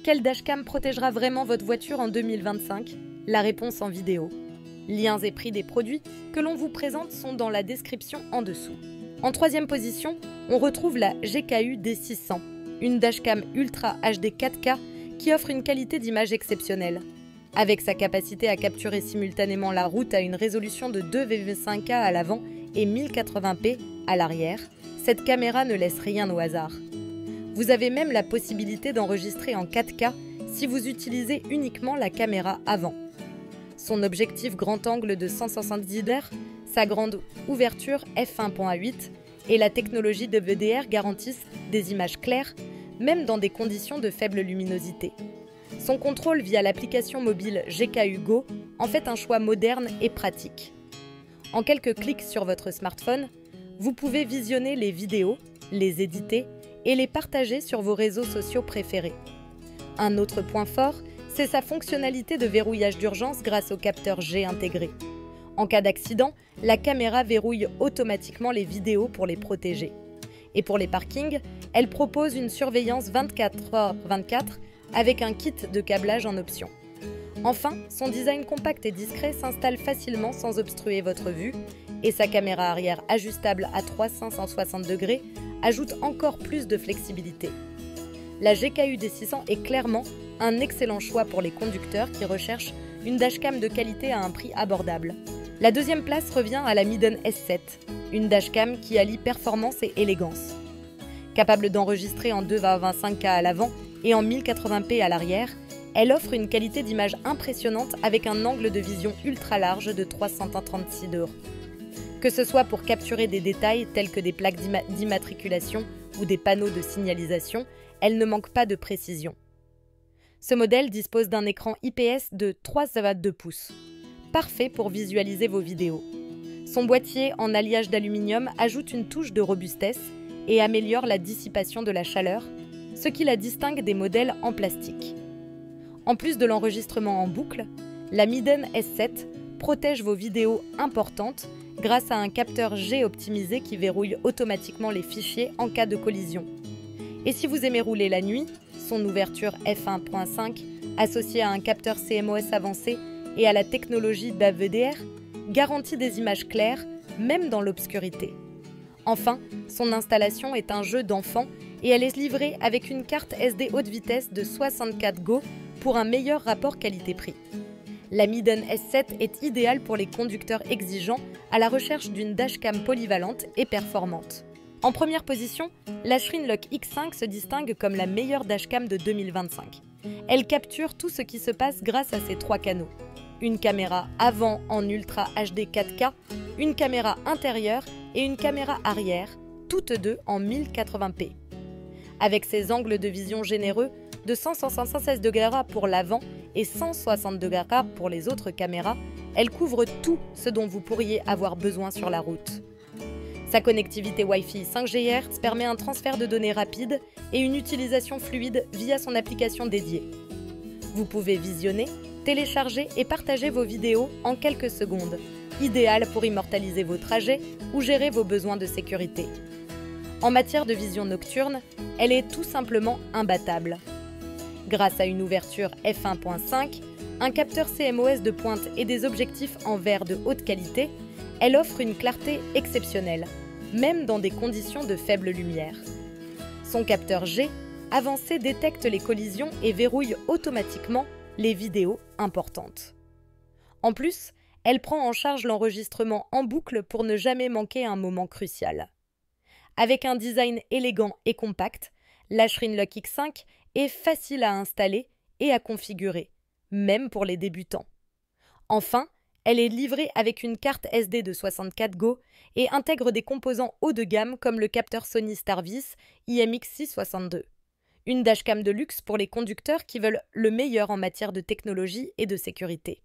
Quelle dashcam protégera vraiment votre voiture en 2025? La réponse en vidéo. Liens et prix des produits que l'on vous présente sont dans la description en dessous. En troisième position, on retrouve la GKU D600, une dashcam Ultra HD 4K qui offre une qualité d'image exceptionnelle. Avec sa capacité à capturer simultanément la route à une résolution de 2,5K à l'avant et 1080p à l'arrière, cette caméra ne laisse rien au hasard. Vous avez même la possibilité d'enregistrer en 4K si vous utilisez uniquement la caméra avant. Son objectif grand angle de 170 mm, sa grande ouverture f1.8 et la technologie de VDR garantissent des images claires, même dans des conditions de faible luminosité. Son contrôle via l'application mobile GKU Go en fait un choix moderne et pratique. En quelques clics sur votre smartphone, vous pouvez visionner les vidéos, les éditer et les partager sur vos réseaux sociaux préférés. Un autre point fort, c'est sa fonctionnalité de verrouillage d'urgence grâce au capteur G intégré. En cas d'accident, la caméra verrouille automatiquement les vidéos pour les protéger. Et pour les parkings, elle propose une surveillance 24h/24 avec un kit de câblage en option. Enfin, son design compact et discret s'installe facilement sans obstruer votre vue et sa caméra arrière ajustable à 360 degrés ajoute encore plus de flexibilité. La GKU D600 est clairement un excellent choix pour les conducteurs qui recherchent une dashcam de qualité à un prix abordable. La deuxième place revient à la Miden S7, une dashcam qui allie performance et élégance. Capable d'enregistrer en 2,25K à l'avant et en 1080p à l'arrière, elle offre une qualité d'image impressionnante avec un angle de vision ultra large de 336 degrés. Que ce soit pour capturer des détails tels que des plaques d'immatriculation ou des panneaux de signalisation, elle ne manque pas de précision. Ce modèle dispose d'un écran IPS de 3,2 pouces, parfait pour visualiser vos vidéos. Son boîtier en alliage d'aluminium ajoute une touche de robustesse et améliore la dissipation de la chaleur, ce qui la distingue des modèles en plastique. En plus de l'enregistrement en boucle, la Miden S7 protège vos vidéos importantes grâce à un capteur G optimisé qui verrouille automatiquement les fichiers en cas de collision. Et si vous aimez rouler la nuit, son ouverture f1.5 associée à un capteur CMOS avancé et à la technologie d'AVDR garantit des images claires même dans l'obscurité. Enfin, son installation est un jeu d'enfant et elle est livrée avec une carte SD haute vitesse de 64 Go pour un meilleur rapport qualité-prix. La Miden S7 est idéale pour les conducteurs exigeants à la recherche d'une dashcam polyvalente et performante. En première position, la Shrinlock X5 se distingue comme la meilleure dashcam de 2025. Elle capture tout ce qui se passe grâce à ses 3 canaux. Une caméra avant en Ultra HD 4K, une caméra intérieure et une caméra arrière, toutes deux en 1080p. Avec ses angles de vision généreux de 176 degrés pour l'avant et 160 degrés pour les autres caméras, elle couvre tout ce dont vous pourriez avoir besoin sur la route. Sa connectivité Wi-Fi 5 GHz permet un transfert de données rapide et une utilisation fluide via son application dédiée. Vous pouvez visionner, télécharger et partager vos vidéos en quelques secondes, idéal pour immortaliser vos trajets ou gérer vos besoins de sécurité. En matière de vision nocturne, elle est tout simplement imbattable. Grâce à une ouverture f1.5, un capteur CMOS de pointe et des objectifs en verre de haute qualité, elle offre une clarté exceptionnelle, même dans des conditions de faible lumière. Son capteur G avancé détecte les collisions et verrouille automatiquement les vidéos importantes. En plus, elle prend en charge l'enregistrement en boucle pour ne jamais manquer un moment crucial. Avec un design élégant et compact, la Shrinlock X5 est facile à installer et à configurer, même pour les débutants. Enfin, elle est livrée avec une carte SD de 64 Go et intègre des composants haut de gamme comme le capteur Sony Starvis IMX662. Une dashcam de luxe pour les conducteurs qui veulent le meilleur en matière de technologie et de sécurité.